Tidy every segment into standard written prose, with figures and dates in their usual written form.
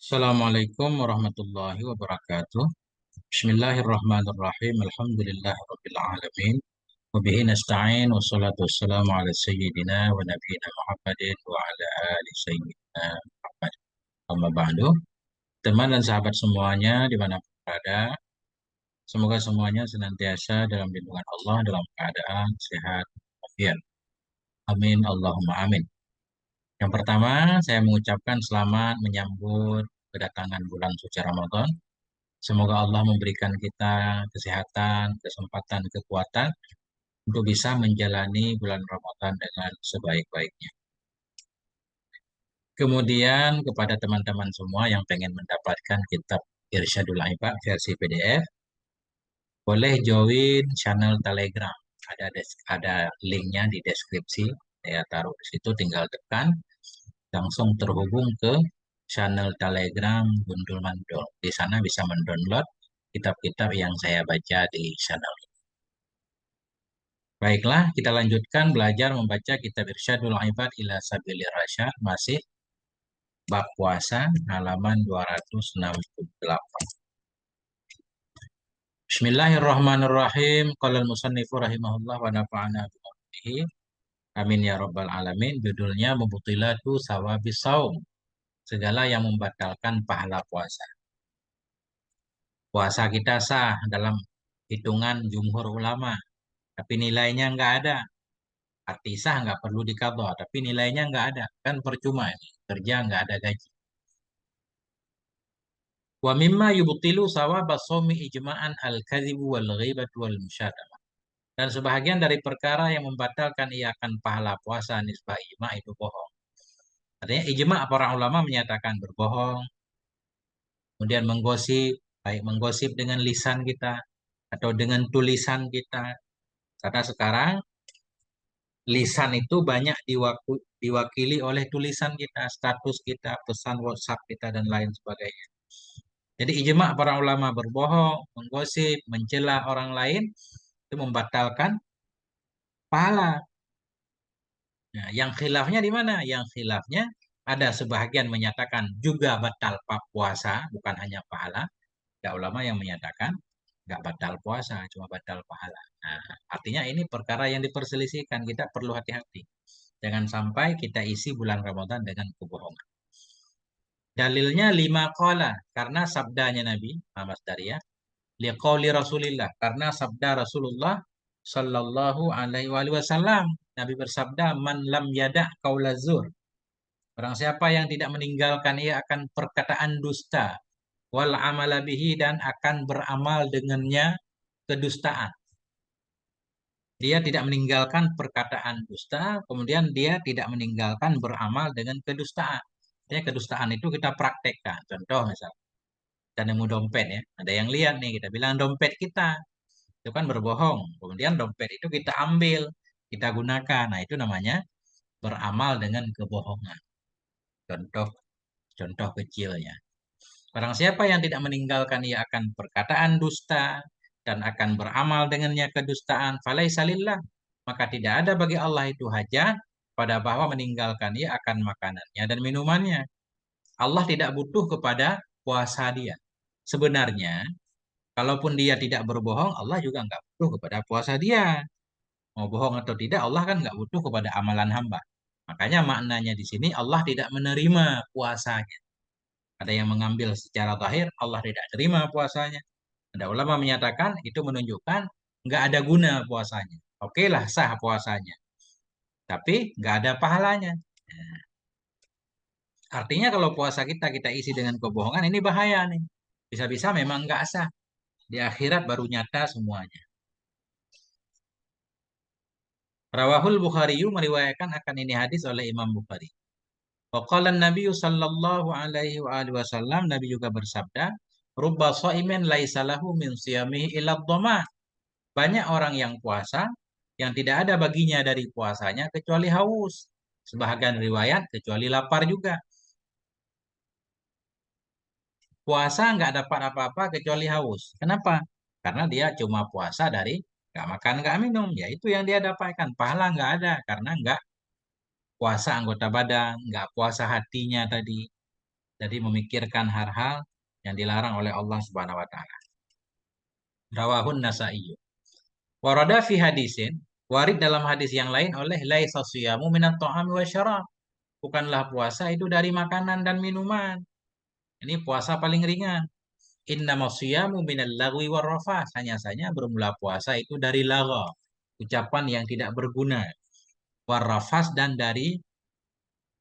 Assalamualaikum warahmatullahi wabarakatuh. Bismillahirrahmanirrahim. Alhamdulillahirabbil alamin. Wa bihi nasta'in wassalatu wassalamu ala sayyidina wa nabiyyina Muhammadin wa ala ali sayyidina Muhammad. Amma ba'du. Teman dan sahabat semuanya dimanapun berada, semoga semuanya senantiasa dalam lindungan Allah dalam keadaan sehat walafiat. Amin Allahumma amin. Yang pertama, saya mengucapkan selamat menyambut kedatangan bulan suci Ramadan. Semoga Allah memberikan kita kesehatan, kesempatan, kekuatan untuk bisa menjalani bulan Ramadan dengan sebaik-baiknya. Kemudian kepada teman-teman semua yang pengen mendapatkan kitab Irsyadul Ibad versi PDF, boleh join channel Telegram. Ada linknya di deskripsi. Saya taruh di situ, tinggal tekan, langsung terhubung ke channel Telegram Gundul Mandul. Di sana bisa mendownload kitab-kitab yang saya baca di channel. Baiklah, kita lanjutkan belajar membaca kitab Irsyadul Ibad ila Sabilir Rasyad, masih bab puasa halaman 268. Bismillahirrahmanirrahim. Qala al-musannifu rahimahullah wa nafa'ana bihi. Amin ya rabbal alamin. Judulnya Mubtilatu Sawabis Saum. Segala yang membatalkan pahala puasa. Puasa kita sah dalam hitungan jumhur ulama, tapi nilainya nggak ada. Arti sah nggak perlu dikabul, tapi nilainya nggak ada. Kan percuma ini, kerja nggak ada gaji. Wa mimma yubtilu sawaba shaumi ijma'an al-kadzibu wal ghibatu wal musyatamah. Dan sebahagian dari perkara yang membatalkan ia akan pahala puasa nisbah ijma' itu bohong. Artinya ijma' para ulama menyatakan berbohong, kemudian menggosip, baik menggosip dengan lisan kita atau dengan tulisan kita. Karena sekarang lisan itu banyak diwakili oleh tulisan kita, status kita, pesan WhatsApp kita, dan lain sebagainya. Jadi ijma' para ulama berbohong, menggosip, mencela orang lain, itu membatalkan pahala. Nah, yang khilafnya di mana? Yang khilafnya ada sebahagian menyatakan juga batal puasa, bukan hanya pahala. Ada ulama yang menyatakan nggak batal puasa, cuma batal pahala. Nah, artinya ini perkara yang diperselisihkan. Kita perlu hati-hati. Jangan sampai kita isi bulan Ramadan dengan kebohongan. Dalilnya lima qala, karena sabdanya Nabi Muhammad Dariyah, liqauli Rasulillah, karena sabda Rasulullah sallallahu alaihi wasallam. Nabi bersabda, man lam yada qaula zur. Barang siapa yang tidak meninggalkan ia akan perkataan dusta, wal amala bihi, dan akan beramal dengannya kedustaan. Dia tidak meninggalkan perkataan dusta, kemudian dia tidak meninggalkan beramal dengan kedustaan. Ya, kedustaan itu kita praktekkan. Contoh misalnya, kita nemu dompet ya. Ada yang lihat nih, kita bilang dompet kita. Itu kan berbohong. Kemudian dompet itu kita ambil, kita gunakan. Nah, itu namanya beramal dengan kebohongan. Contoh contoh kecilnya. Barang siapa yang tidak meninggalkan ia akan perkataan dusta dan akan beramal dengannya kedustaan, falaisa lillah, maka tidak ada bagi Allah itu hajat pada bahwa meninggalkan ia akan makanannya dan minumannya. Allah tidak butuh kepada puasa dia. Sebenarnya, kalaupun dia tidak berbohong, Allah juga nggak butuh kepada puasa dia. Mau bohong atau tidak, Allah kan nggak butuh kepada amalan hamba. Makanya maknanya di sini Allah tidak menerima puasanya. Ada yang mengambil secara zahir Allah tidak terima puasanya. Ada ulama menyatakan itu menunjukkan nggak ada guna puasanya. Oke lah sah puasanya, tapi nggak ada pahalanya. Nah, artinya kalau puasa kita isi dengan kebohongan, ini bahaya nih. Bisa-bisa memang nggak sah. Di akhirat baru nyata semuanya. Rawahul Bukhari meriwayatkan akan ini hadis oleh Imam Bukhari. Waqala Nabi sallallahu alaihi wa alihi wasallam, Nabi juga bersabda, rubba shaimin laisa lahu min siyamihi illa dhama. Banyak orang yang puasa yang tidak ada baginya dari puasanya kecuali haus. Sebahagian riwayat kecuali lapar juga. Puasa nggak dapat apa-apa kecuali haus. Kenapa? Karena dia cuma puasa dari nggak makan nggak minum. Ya itu yang dia dapatkan. Pahala nggak ada karena nggak puasa anggota badan, nggak puasa hatinya tadi. Jadi memikirkan hal-hal yang dilarang oleh Allah Subhanahu wa taala. Rawahun Nasa'i. Warada fi hadisin, warid dalam hadis yang lain oleh laisa siyamu minat ta'ami wa syarab. Bukanlah puasa itu dari makanan dan minuman. Ini puasa paling ringan. Innama siyamu minal lagwi war rafas. Hanya saja bermula puasa itu dari lagha, ucapan yang tidak berguna. War rafas dan dari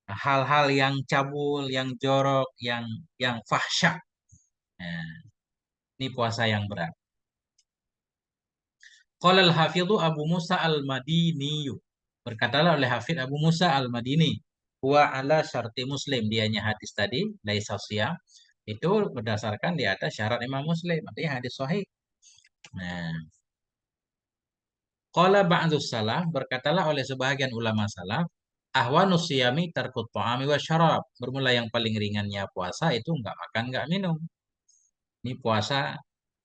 hal-hal yang cabul, yang jorok, yang fahsya. Nah, ini puasa yang berat. Qala al-hafidhu Abu Musa al-Madini. Berkatalah oleh Hafidh Abu Musa al-Madini. Wa ala syarti Muslim. Dianya hadis tadi, laisa siyam. Itu berdasarkan di atas syarat Imam Muslim. Artinya hadis sahih. Nah, qala ba'dus salaf. Berkatalah oleh sebahagian ulama salaf. Ahwanus siyami tarkut ta'ami wa syarab. Bermula yang paling ringannya puasa itu enggak makan, enggak minum. Ini puasa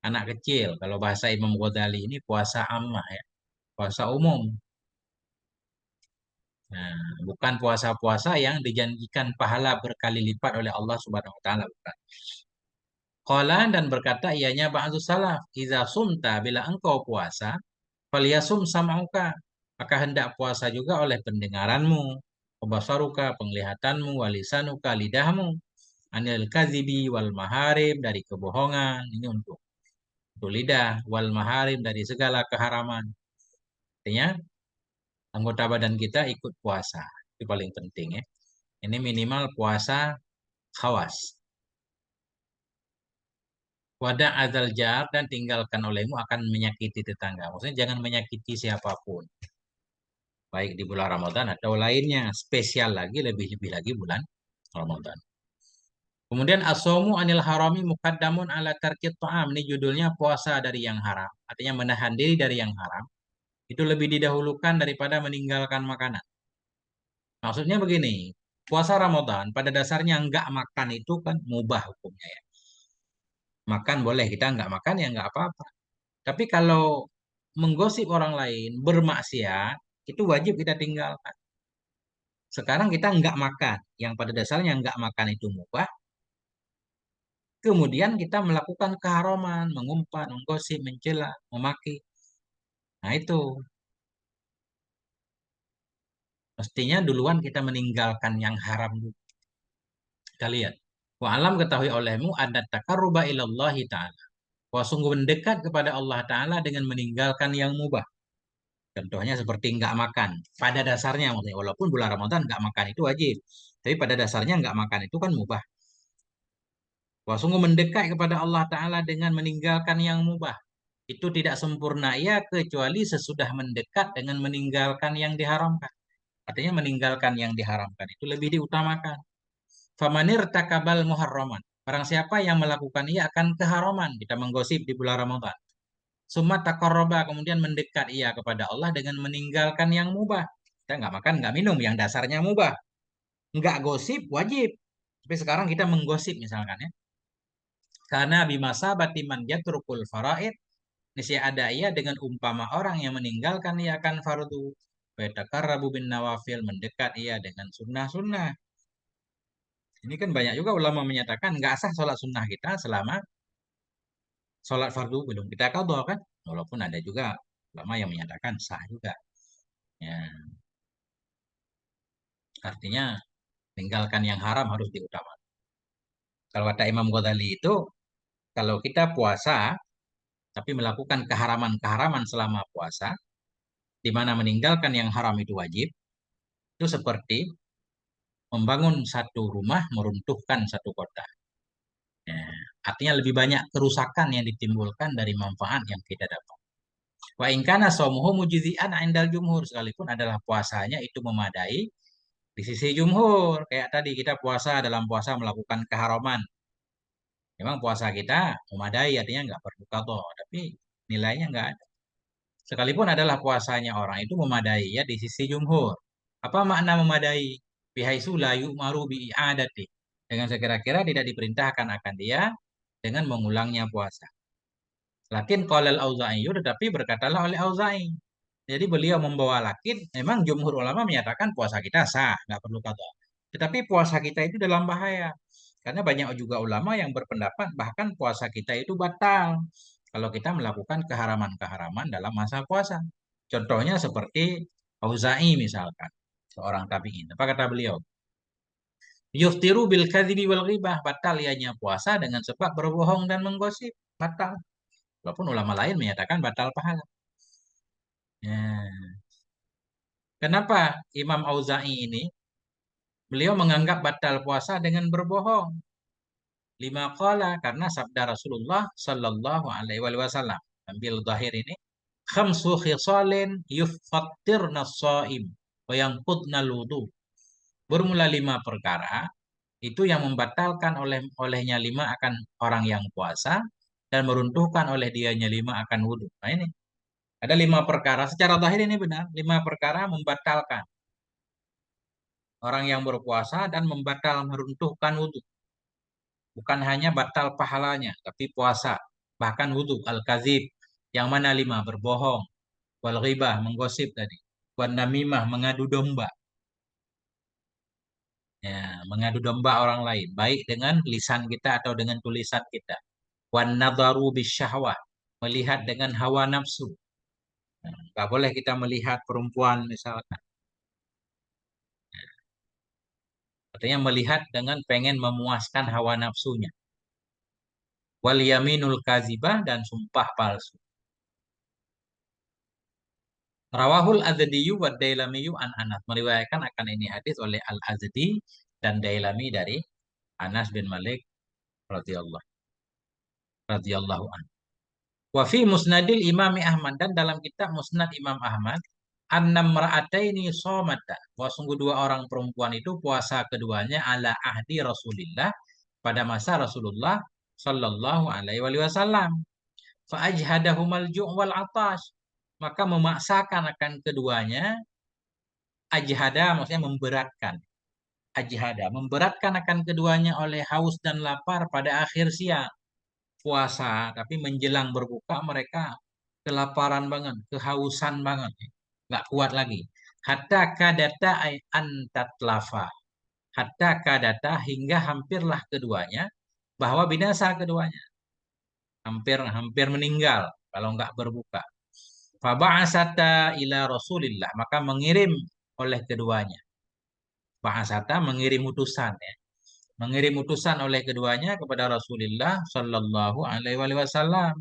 anak kecil. Kalau bahasa Imam Ghazali ini puasa ammah ya. Puasa umum. Nah, bukan puasa-puasa yang dijanjikan pahala berkali lipat oleh Allah Subhanahu wa taala, bukan. Qala dan berkata ianya ba'du salaf, "Idza sumta bila engkau puasa, falyasum sam'uka." Maka hendak puasa juga oleh pendengaranmu, wabasaruka penglihatanmu, walisanuka lidahmu, anil kadzibi wal maharim dari kebohongan. Ini untuk lidah, wal maharim dari segala keharaman. Artinya anggota badan kita ikut puasa. Itu paling penting ya. Ini minimal puasa khawas. Wadah azal jar dan tinggalkan olehmu akan menyakiti tetangga. Maksudnya jangan menyakiti siapapun. Baik di bulan Ramadan atau lainnya. Spesial lagi, lebih-lebih lagi bulan Ramadan. Kemudian asomu anil harami mukaddamun ala tarkit ta'am. Ini judulnya puasa dari yang haram. Artinya menahan diri dari yang haram. Itu lebih didahulukan daripada meninggalkan makanan. Maksudnya begini. Puasa Ramadan pada dasarnya enggak makan itu kan mubah hukumnya ya. Makan boleh, kita enggak makan ya enggak apa-apa. Tapi kalau menggosip orang lain, bermaksiat, itu wajib kita tinggalkan. Sekarang kita enggak makan, yang pada dasarnya enggak makan itu mubah. Kemudian kita melakukan keharaman, mengumpat, menggosip, mencela, memaki. Nah itu, mestinya duluan kita meninggalkan yang haram dulu. Kita lihat. Wa alam ketahui olehmu ada takarruba ilallahi ta'ala. Wah sungguh mendekat kepada Allah Ta'ala dengan meninggalkan yang mubah. Contohnya seperti nggak makan. Pada dasarnya, maksudnya, walaupun bulan Ramadan nggak makan itu wajib. Tapi pada dasarnya nggak makan itu kan mubah. Wah, sungguh mendekat kepada Allah Ta'ala dengan meninggalkan yang mubah. Itu tidak sempurna ia kecuali sesudah mendekat dengan meninggalkan yang diharamkan. Artinya meninggalkan yang diharamkan itu lebih diutamakan. Famanir takabal muharraman. Barang siapa yang melakukan ia akan keharaman. Kita menggosip di bulan Ramadan. Summa taqarraba kemudian mendekat ia kepada Allah dengan meninggalkan yang mubah. Kita nggak makan, nggak minum, yang dasarnya mubah. Nggak gosip, wajib. Tapi sekarang kita menggosip misalkan ya. Karena bimasa batiman yatrukul faraid. Niscaya ada ia dengan umpama orang yang meninggalkan ia akan fardu. Wetakarrabu bin nawafil mendekat ia dengan sunnah-sunnah. Ini kan banyak juga ulama menyatakan nggak sah sholat sunnah kita selama sholat fardu belum kita qadha kan. Walaupun ada juga ulama yang menyatakan sah juga. Ya, artinya tinggalkan yang haram harus diutamakan. Kalau kata Imam Ghazali itu, kalau kita puasa, tapi melakukan keharaman-keharaman selama puasa, di mana meninggalkan yang haram itu wajib, itu seperti membangun satu rumah, meruntuhkan satu kota. Ya, artinya lebih banyak kerusakan yang ditimbulkan dari manfaat yang kita dapat. Wa ingkana somuhu mujizian indal jumhur, sekalipun adalah puasanya itu memadai di sisi jumhur. Kayak tadi kita puasa dalam puasa melakukan keharaman. Memang puasa kita memadai, artinya nggak perlu qadha, tapi nilainya nggak ada. Sekalipun adalah puasanya orang itu memadai ya di sisi jumhur. Apa makna memadai? Bihaisu la yu'maru bi'adati. Dengan sekira-kira tidak diperintahkan akan dia dengan mengulangnya puasa. Lakin qala al-Auza'i, tetapi berkatalah oleh Auza'i. Jadi beliau membawa lakin, memang jumhur ulama menyatakan puasa kita sah, nggak perlu qadha. Tetapi puasa kita itu dalam bahaya. Karena banyak juga ulama yang berpendapat bahkan puasa kita itu batal kalau kita melakukan keharaman-keharaman dalam masa puasa. Contohnya seperti Auza'i misalkan, seorang tabi'in. Apa kata beliau? Yuftiru bil kadhibi wal ghibah, batal ianya puasa dengan sebab berbohong dan menggosip, batal. Walaupun ulama lain menyatakan batal pahala. Ya. Kenapa Imam Auza'i ini beliau menganggap batal puasa dengan berbohong? Lima qala, karena sabda Rasulullah sallallahu alaihi wasallam. Ambil zahir ini. Khamsu khisalin yufattirna shaim wa yanqudna wudu. Bermula 5 perkara itu yang membatalkan olehnya 5 akan orang yang puasa dan meruntuhkan oleh dianya 5 akan wudhu. Nah ini ada 5 perkara. Secara zahir ini benar. 5 perkara membatalkan orang yang berpuasa dan meruntuhkan wudhu. Bukan hanya batal pahalanya, tapi puasa. Bahkan wudhu, al-kazib. Yang mana 5? Berbohong. Wal ghibah, menggosip tadi. Wan namimah, mengadu domba. Ya, mengadu domba orang lain. Baik dengan lisan kita atau dengan tulisan kita. Wan nadharu bisyahwah. Melihat dengan hawa nafsu. Nah, nggak boleh kita melihat perempuan misalkan. Artinya melihat dengan pengen memuaskan hawa nafsunya. Wal yaminul kazibah, dan sumpah palsu. Rawahul Azdiyu wa Dailamiyu an Anas. Meriwayatkan akan ini hadis oleh Al-Azdi dan Dailami dari Anas bin Malik radhiyallahu radhiyallahu anhu. Wa fi musnadil Imam Ahmad, dan dalam kitab Musnad Imam Ahmad, annam ra'ataini somata. Bahwa sungguh 2 orang perempuan itu puasa keduanya ala ahdi Rasulillah, pada masa Rasulullah sallallahu alaihi wasallam. Fa ajhadahumal ju' wal atash. Maka memaksakan akan keduanya. Ajhada maksudnya memberatkan. Ajhada memberatkan akan keduanya oleh haus dan lapar pada akhir siang puasa, tapi menjelang berbuka mereka kelaparan banget, kehausan banget, nggak kuat lagi. Hatta kadata ay antatlafa. Hatta kadata, hingga hampirlah keduanya bahwa binasa keduanya, hampir hampir meninggal kalau nggak berbuka. Faba'asata ila Rasulillah, maka mengirim oleh keduanya. Ba'asata, mengirim utusan ya. Mengirim utusan oleh keduanya kepada Rasulullah Shallallahu Alaihi Wasallam.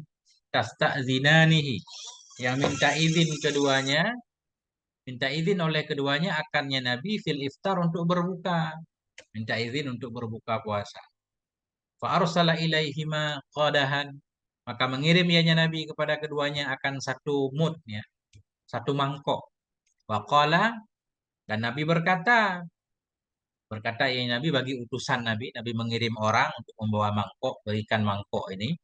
Tasta'zinanihi, yang minta izin keduanya, minta izin oleh keduanya akannya Nabi fil iftar, untuk berbuka, minta izin untuk berbuka puasa. Fa arsala ilaihima qadahan, maka mengirim ianya Nabi kepada keduanya akan satu mud ya, satu mangkok. Wa qala, dan Nabi berkata ya Nabi bagi utusan Nabi, Nabi mengirim orang untuk membawa mangkok, berikan mangkok ini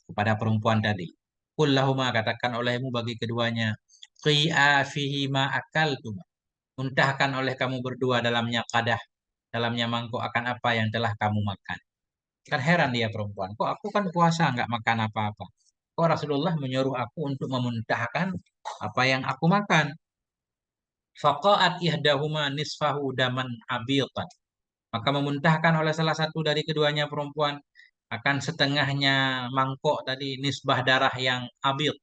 kepada perempuan tadi. Kullahuma, katakan olehmu bagi keduanya, qi'a fihi ma akaltum. Muntahkan oleh kamu berdua dalamnya qadah, dalamnya mangkok, akan apa yang telah kamu makan. Kan heran dia perempuan, kok aku kan puasa nggak makan apa-apa. Kok Rasulullah menyuruh aku untuk memuntahkan apa yang aku makan. Faqa'at ihdahuma nisfahu daman abiqan. Maka memuntahkan oleh salah satu dari keduanya perempuan akan setengahnya mangkok tadi nisbah darah yang abil,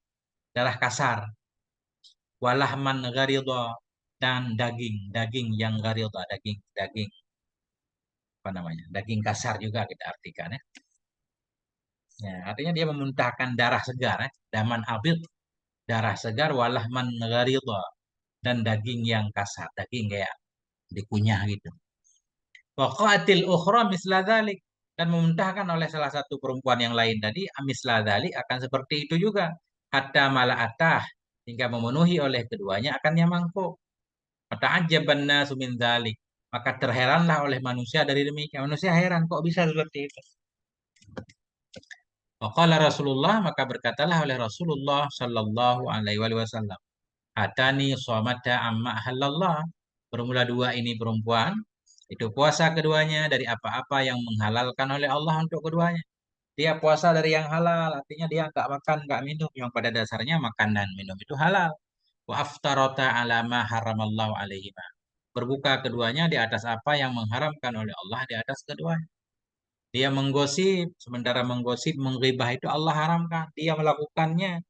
darah kasar. Walahman gharidha, dan daging yang gharidha, daging apa namanya? Daging kasar juga kita artikan ya. Ya, artinya dia memuntahkan darah segar ya. Daman abil, darah segar, walahman gharidha, dan daging yang kasar, daging kayak dikunyah gitu. Waqatil ukhra misla dzalik, dan memuntahkan oleh salah satu perempuan yang lain tadi misla dzalik, akan seperti itu juga. Hatta mala'atah, hingga memenuhi oleh keduanya akannya mangkuk. Fata'ajjaban nasu min dzalik, maka terheranlah oleh manusia dari demikian. Manusia heran kok bisa seperti itu. Waqala Rasulullah, maka berkatalah oleh Rasulullah sallallahu alaihi wasallam, atani somata amma halallah. Bermula 2 ini perempuan, itu puasa keduanya dari apa-apa yang menghalalkan oleh Allah untuk keduanya. Dia puasa dari yang halal, artinya dia nggak makan, nggak minum. Yang pada dasarnya makan dan minum itu halal. Wa aftarata ala ma haramallahu alaihima. Berbuka keduanya di atas apa yang mengharamkan oleh Allah di atas keduanya. Dia menggosip, sementara menggosip, menggibah itu Allah haramkan. Dia melakukannya.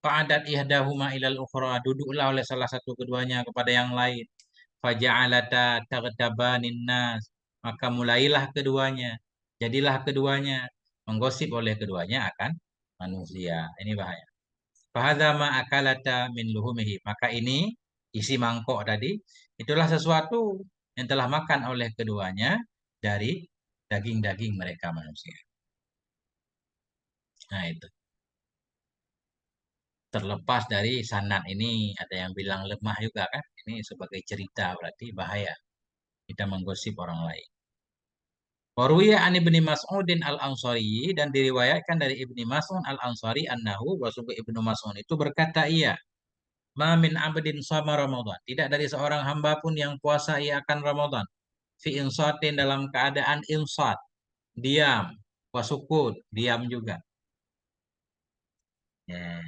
Fa'adat ihdahuma ilal ukhra. Duduklah oleh salah satu keduanya kepada yang lain. Faja'alata taghtabanin nas. Maka mulailah keduanya. Jadilah keduanya. Menggosip oleh keduanya akan manusia. Ini bahaya. Fahadha ma akalata min luhumihi. Maka ini isi mangkok tadi. Itulah sesuatu yang telah makan oleh keduanya dari daging-daging mereka manusia. Nah itu. Terlepas dari sanad ini ada yang bilang lemah juga kan. Ini sebagai cerita berarti bahaya. Kita menggosip orang lain. Waruya an ibni Mas'udin al-Ansari dan diriwayatkan dari ibni Mas'ud al-Ansari annahu wasungguh ibnu Mas'ud itu berkata iya. Ma min abdin sama Ramadan. Tidak dari seorang hamba pun yang puasa ia akan Ramadan. Fi insatin dalam keadaan insat. Diam. Wasukut. Diam juga. Ya.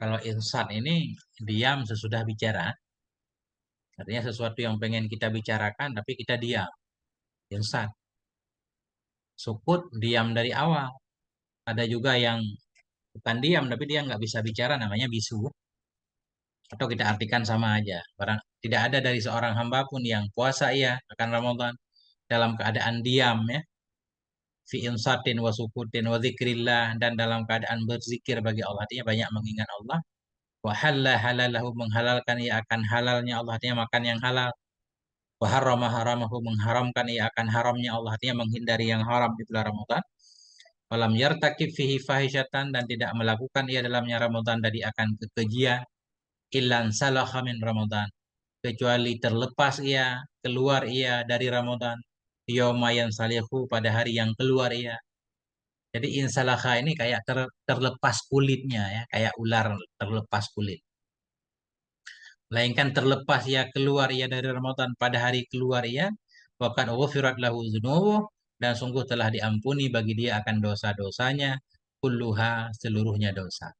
Kalau insat ini diam sesudah bicara. Artinya sesuatu yang pengen kita bicarakan tapi kita diam. Insat. Sukut diam dari awal. Ada juga yang bukan diam tapi dia nggak bisa bicara namanya bisu. Atau kita artikan sama aja. Barang tidak ada dari seorang hamba pun yang puasa ia akan Ramadan dalam keadaan diam ya. Fi insatin wa sukutin wa zikrillah dan dalam keadaan berzikir bagi Allah. Artinya banyak mengingat Allah. Wa halla halalahu menghalalkan ia akan halalnya Allah. Artinya makan yang halal. Wa harrama haramahu mengharamkan ia akan haramnya Allah. Artinya menghindari yang haram di bulan Ramadan. Walam yartakib fihi fahisyatan dan tidak melakukan ia dalamnya Ramadan dari akan kekejian. Ilan salaha min Ramadan. Kecuali terlepas ia, keluar ia dari Ramadan. Yaumayan salihu pada hari yang keluar ia. Jadi insalakha ini kayak terlepas kulitnya ya, kayak ular terlepas kulit. Melainkan terlepas ia keluar ia dari Ramadan pada hari keluar ia, waqad ghufirat lahu dzunubuh dan sungguh telah diampuni bagi dia akan dosa-dosanya kulluha seluruhnya dosa.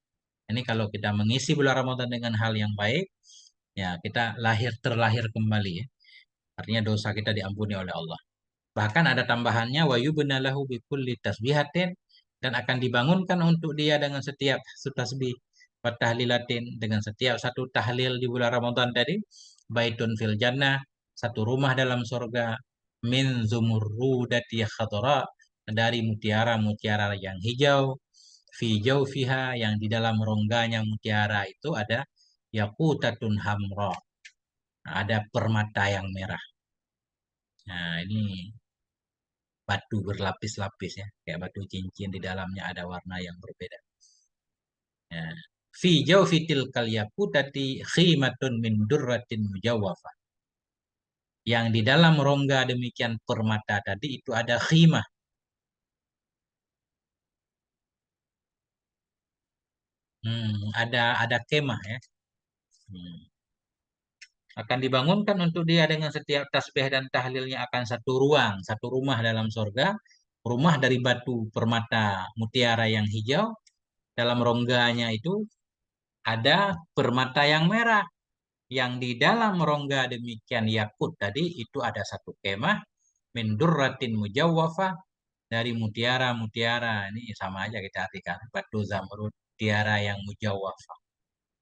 Ini kalau kita mengisi bulan Ramadan dengan hal yang baik, ya kita terlahir kembali ya. Artinya dosa kita diampuni oleh Allah. Bahkan ada tambahannya wa yubna lahu bikulli tasbihatin dan akan dibangunkan untuk dia dengan setiap satu tasbih wa tahlilatin dengan setiap satu tahlil di bulan Ramadan tadi baitun fil jannah satu rumah dalam surga min zumurrudati khadra dari mutiara-mutiara yang hijau fi jaufiha yang di dalam rongganya mutiara itu ada yaqutatun hamra ada permata yang merah. Nah, ini batu berlapis-lapis ya, kayak batu cincin di dalamnya ada warna yang berbeda. Ya. Fi jawfitil kal yakutati khimatun min durratin mujawwafah. Yang di dalam rongga demikian permata tadi itu ada khimah. Ada kemah ya. Hmm. Akan dibangunkan untuk dia dengan setiap tasbih dan tahlilnya akan satu ruang, satu rumah dalam sorga. Rumah dari batu permata mutiara yang hijau. Dalam rongganya itu ada permata yang merah. Yang di dalam rongga demikian yakut tadi itu ada satu kemah min durratin mujawwafah dari mutiara-mutiara. Ini sama aja kita artikan batu zamrud, mutiara yang mujawwafah,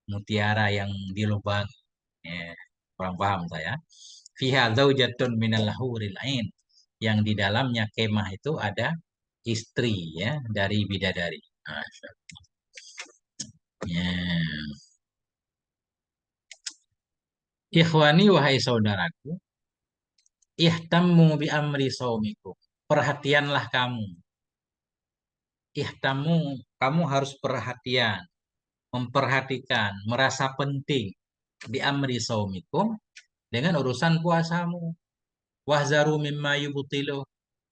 mutiara yang dilubangi. Ya, kurang paham saya. Fiha zaujatun minal huril ain. Yang di dalamnya kemah itu ada istri ya dari bidadari. Masya Allah. Ya. Ikhwani wahai saudaraku, ihtammu bi amri saumikum. Perhatianlah kamu. Ihtammu, kamu harus perhatian, memperhatikan, merasa penting bi amri saumikum dengan urusan puasamu. Wahzaru mimma yubtilu.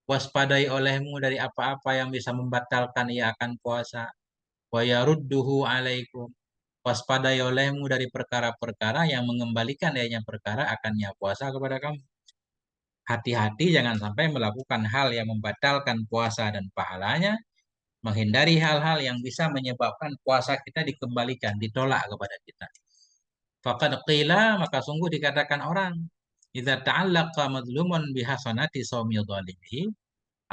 Waspadai olehmu dari apa-apa yang bisa membatalkan ia akan puasa. Wa yarudduhu alaikum. Waspadai olehmu dari perkara-perkara yang mengembalikan adanya perkara akannya puasa kepada kamu. Hati-hati jangan sampai melakukan hal yang membatalkan puasa dan pahalanya menghindari hal-hal yang bisa menyebabkan puasa kita dikembalikan, ditolak kepada kita. Faqad qila, maka sungguh dikatakan orang, idza ta'allaqa madlumun bihasanati shaumi dzalimihi,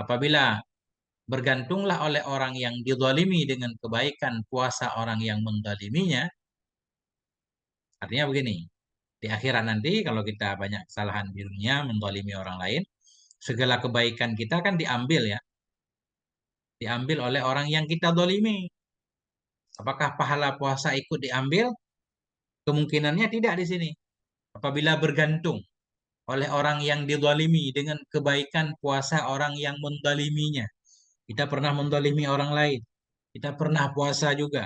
apabila bergantunglah oleh orang yang dizalimi dengan kebaikan puasa orang yang menzaliminya, artinya begini, di akhirat nanti kalau kita banyak kesalahan di dunia menzalimi orang lain, segala kebaikan kita kan diambil ya, diambil oleh orang yang kita zalimi. Apakah pahala puasa ikut diambil? Kemungkinannya tidak di sini. Apabila bergantung oleh orang yang dizalimi dengan kebaikan puasa orang yang menzaliminya. Kita pernah menzalimi orang lain. Kita pernah puasa juga.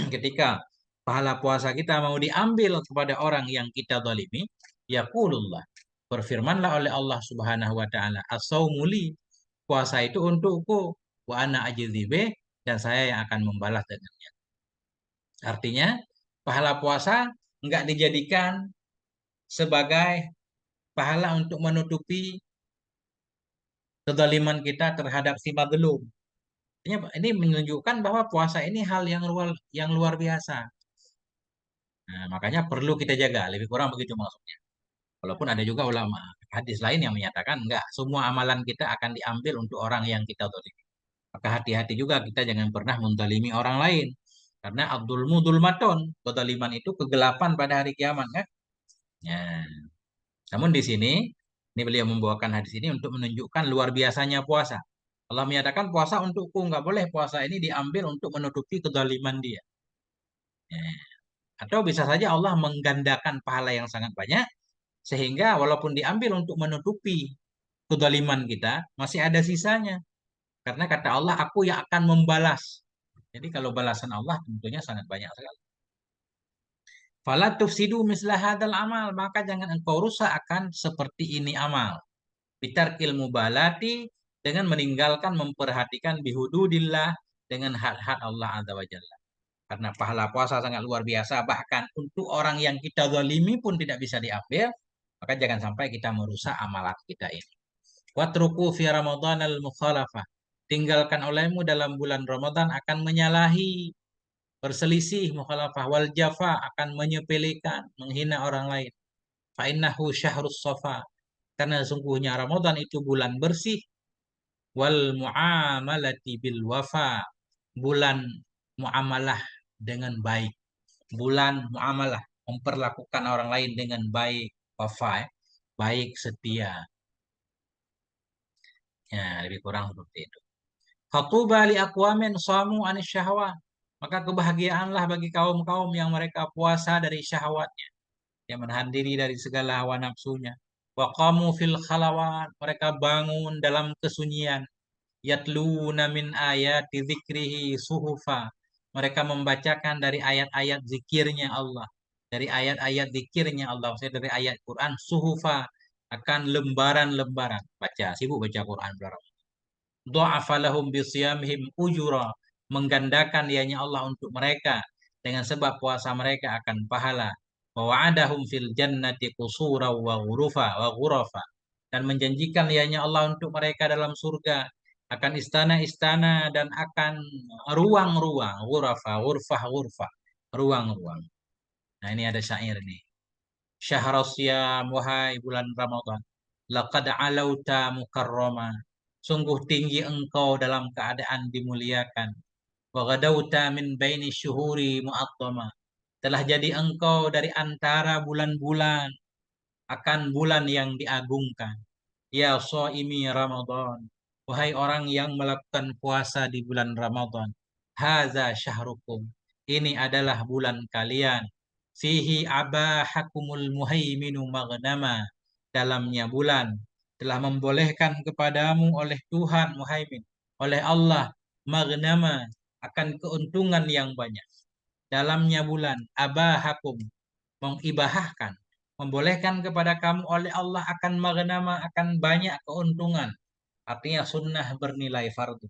Ketika pahala puasa kita mau diambil kepada orang yang kita zalimi, yaqulullah. Berfirmanlah oleh Allah Subhanahu wa taala, "As-saumuli." Puasa itu untukku, wa ana ajzibe, dan saya yang akan membalas dengannya. Artinya, pahala puasa enggak dijadikan sebagai pahala untuk menutupi kezaliman kita terhadap si mazlum. Ini menunjukkan bahwa puasa ini hal yang luar biasa. Nah, makanya perlu kita jaga. Lebih kurang begitu maksudnya. Walaupun ada juga ulama hadis lain yang menyatakan enggak, semua amalan kita akan diambil untuk orang yang kita zalimi. Maka hati-hati juga kita jangan pernah menzalimi orang lain. Karena abdulmu dzulmatun, kezaliman itu kegelapan pada hari kiamat kan. Ya. Namun di sini, ini beliau membawakan hadis ini untuk menunjukkan luar biasanya puasa. Allah menyatakan puasa untukku, nggak boleh puasa ini diambil untuk menutupi kezaliman dia. Ya. Atau bisa saja Allah menggandakan pahala yang sangat banyak, sehingga walaupun diambil untuk menutupi kezaliman kita, masih ada sisanya. Karena kata Allah, aku yang akan membalas. Jadi kalau balasan Allah tentunya sangat banyak sekali. Fala tufsidu misla hadal amal, maka jangan engkau rusak akan seperti ini amal. Bitarkil mubalati, dengan meninggalkan memperhatikan bihududillah, dengan hak-hak Allah Azza wa Jalla. Karena pahala puasa sangat luar biasa, bahkan untuk orang yang kita zalimi pun tidak bisa diambil, maka jangan sampai kita merusak amalan kita ini. Watruku fi Ramadan al-mukhalafah. Tinggalkan olehmu dalam bulan Ramadan akan menyalahi, berselisih, mukhalafah, wal jafa, akan menyepelekan, menghina orang lain. Fa innahu syahrus safa. Karena sungguhnya Ramadan itu bulan bersih, wal muamalati bil wafa, bulan muamalah dengan baik, bulan muamalah, memperlakukan orang lain dengan baik, wafa, baik, setia. Ya, lebih kurang seperti itu. Fatuba li aqwamin shamu anis syahwat. Maka kebahagiaanlah bagi kaum-kaum yang mereka puasa dari syahwatnya, yang menahan diri dari segala hawa nafsunya. Wa qamu fil khalawat, mereka bangun dalam kesunyian. Yatluna min ayati dzikrihi suhufa. Mereka membacakan dari ayat-ayat zikirnya Allah. Dari ayat-ayat zikirnya Allah. Maksudnya dari ayat Quran. Suhufa. Akan lembaran-lembaran. Baca. Sibuk baca Quran. Du'afalahum bisiyamihim ujura. Menggandakan ianya Allah untuk mereka. Dengan sebab puasa mereka akan pahala. Wa wa'adahum fil jannati qusura wa ghurufa wa ghurafa. Dan menjanjikan ianya Allah untuk mereka dalam surga akan istana-istana dan akan ruang-ruang, ghurafa, ghurfah, ghurfah, ruang-ruang. Nah, ini ada syair nih. Syahrasya wahai bulan Ramadan. Laqad alauta mukarrama. Sungguh tinggi engkau dalam keadaan dimuliakan. Wa gadauta min baini syuhuri mu'attama. Telah jadi engkau dari antara bulan-bulan, akan bulan yang diagungkan. Ya shaimi Ramadan. Wahai orang yang melakukan puasa di bulan Ramadan. Haza syahrukum. Ini adalah bulan kalian. Fihi abahakumul muhaiminu maghnama. Dalamnya bulan telah membolehkan kepadamu oleh Tuhan Muhaimin, oleh Allah, maghnama, akan keuntungan yang banyak. Dalamnya bulan abahakum, mengibahahkan, membolehkan kepada kamu oleh Allah akan maghnama, akan banyak keuntungan. Artinya sunnah bernilai fardu.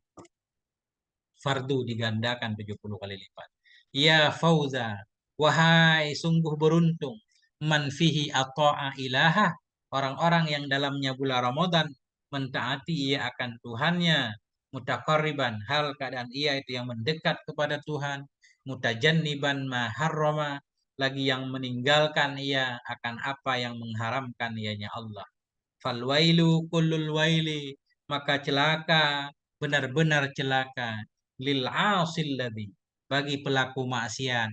Fardu digandakan 70 kali lipat. Ya fauza, wahai sungguh beruntung, man fihi ata'a ilaha, orang-orang yang dalamnya bulan Ramadan mentaati ia akan Tuhannya, mutaqarriban, hal keadaan ia itu yang mendekat kepada Tuhan, mutajanniban ma harrama, lagi yang meninggalkan ia akan apa yang mengharamkan ianya Allah. Fal wailu kullul waili, maka celaka, benar-benar celaka, lil asil ladzi, bagi pelaku maksiat,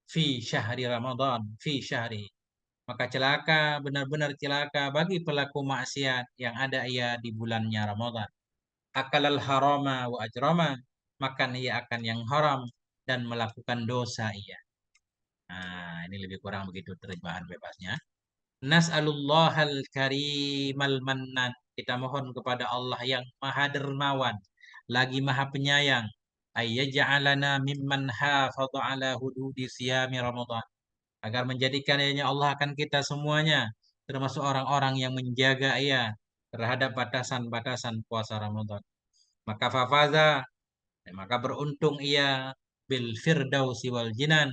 fi syahri Ramadan, fi syahri, maka celaka, benar-benar celaka bagi pelaku maksiat yang ada ia di bulannya Ramadan. Akalal harama wa ajrama, makan ia akan yang haram dan melakukan dosa ia. Nah, ini lebih kurang begitu terjemahan bebasnya. Nas'alullahal karimal mannan. Kita mohon kepada Allah yang maha dermawan, lagi maha penyayang. Ayyaj'alana mimman hafadha ala hududi siyami Ramadan. Agar menjadikan ianya Allah akan kita semuanya, termasuk orang-orang yang menjaga ia terhadap batasan-batasan puasa Ramadan. Maka fafaza, maka beruntung ia bil firdausi wal jinan,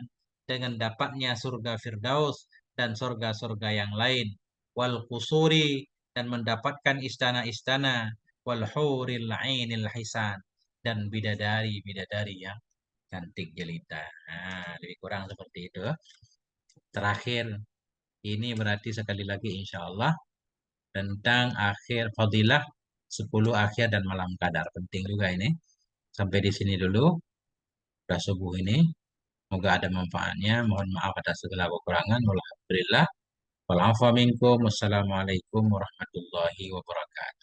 dengan dapatnya surga firdaus dan surga-surga yang lain, wal kusuri, dan mendapatkan istana-istana, wal huril ainil hisan, dan bidadari-bidadari yang cantik jelita. Nah, lebih kurang seperti itu. Terakhir, ini berarti sekali lagi insya Allah tentang akhir fadilah 10 akhir dan malam qadar. Penting juga ini. Sampai di sini dulu. Sudah subuh ini. Semoga ada manfaatnya. Mohon maaf atas segala kekurangan. Alhamdulillah. Wassalamualaikum warahmatullahi wabarakatuh.